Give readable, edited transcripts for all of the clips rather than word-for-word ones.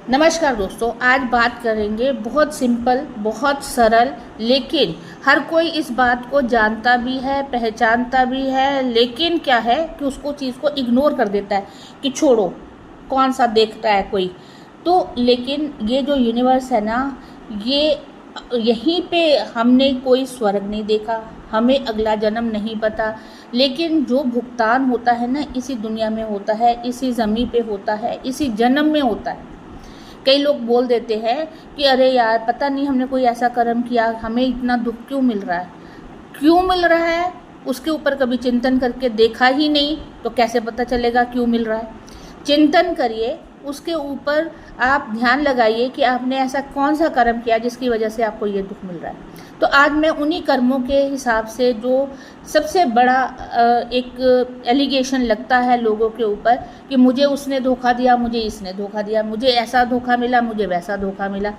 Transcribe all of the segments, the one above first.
नमस्कार दोस्तों, आज बात करेंगे बहुत सिंपल, बहुत सरल, लेकिन हर कोई इस बात को जानता भी है, पहचानता भी है, लेकिन क्या है कि उसको चीज़ को इग्नोर कर देता है कि छोड़ो, कौन सा देखता है कोई। तो लेकिन ये जो यूनिवर्स है ना, ये यहीं पे हमने कोई स्वर्ग नहीं देखा, हमें अगला जन्म नहीं पता, लेकिन जो भुगतान होता है ना, इसी दुनिया में होता है, इसी ज़मीन पे होता है, इसी जन्म में होता है। कई लोग बोल देते हैं कि अरे यार, पता नहीं हमने कोई ऐसा कर्म किया, हमें इतना दुख क्यों मिल रहा है। क्यों मिल रहा है उसके ऊपर कभी चिंतन करके देखा ही नहीं तो कैसे पता चलेगा क्यों मिल रहा है। चिंतन करिए, उसके ऊपर आप ध्यान लगाइए कि आपने ऐसा कौन सा कर्म किया जिसकी वजह से आपको ये दुख मिल रहा है। तो आज मैं उन्हीं कर्मों के हिसाब से जो सबसे बड़ा एक एलिगेशन लगता है लोगों के ऊपर कि मुझे उसने धोखा दिया, मुझे इसने धोखा दिया, मुझे ऐसा धोखा मिला, मुझे वैसा धोखा मिला।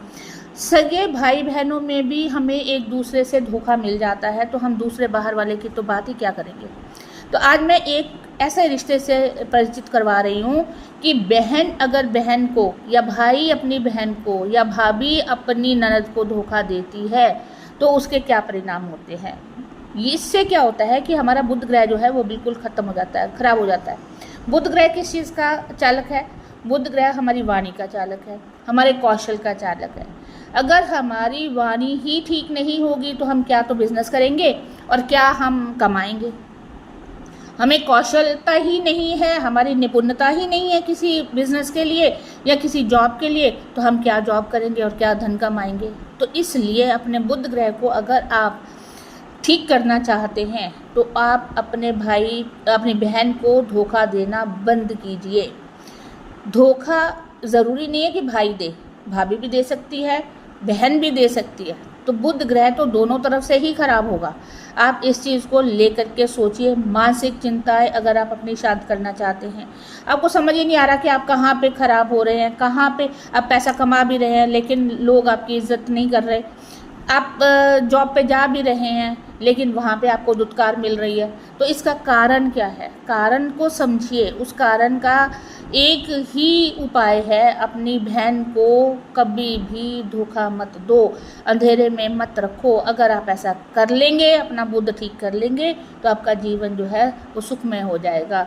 सगे भाई बहनों में भी हमें एक दूसरे से धोखा मिल जाता है, तो हम दूसरे बाहर वाले की तो बात ही क्या करेंगे। तो आज मैं एक ऐसे रिश्ते से परिचित करवा रही हूँ कि बहन अगर बहन को, या भाई अपनी बहन को, या भाभी अपनी ननद को धोखा देती है तो उसके क्या परिणाम होते हैं। इससे क्या होता है कि हमारा बुध ग्रह जो है वो बिल्कुल ख़त्म हो जाता है, ख़राब हो जाता है। बुध ग्रह किस चीज़ का चालक है? बुध ग्रह हमारी वाणी का चालक है, हमारे कौशल का चालक है। अगर हमारी वाणी ही ठीक नहीं होगी तो हम क्या तो बिजनेस करेंगे और क्या हम कमाएंगे। हमें कौशलता ही नहीं है, हमारी निपुणता ही नहीं है किसी बिजनेस के लिए या किसी जॉब के लिए, तो हम क्या जॉब करेंगे और क्या धन कमाएंगे। तो इसलिए अपने बुध ग्रह को अगर आप ठीक करना चाहते हैं तो आप अपने भाई, अपनी बहन को धोखा देना बंद कीजिए। धोखा ज़रूरी नहीं है कि भाई दे, भाभी भी दे सकती है, बहन भी दे सकती है। तो बुध ग्रह तो दोनों तरफ से ही खराब होगा। आप इस चीज़ को लेकर के सोचिए। मानसिक चिंताएं अगर आप अपनी शांत करना चाहते हैं, आपको समझ ही नहीं आ रहा कि आप कहाँ पे खराब हो रहे हैं, कहाँ पे आप पैसा कमा भी रहे हैं लेकिन लोग आपकी इज्जत नहीं कर रहे, आप जॉब पे जा भी रहे हैं लेकिन वहाँ पे आपको दुत्कार मिल रही है, तो इसका कारण क्या है? कारण को समझिए। उस कारण का एक ही उपाय है, अपनी बहन को कभी भी धोखा मत दो, अंधेरे में मत रखो। अगर आप ऐसा कर लेंगे, अपना बुद्ध ठीक कर लेंगे, तो आपका जीवन जो है वो सुखमय हो जाएगा।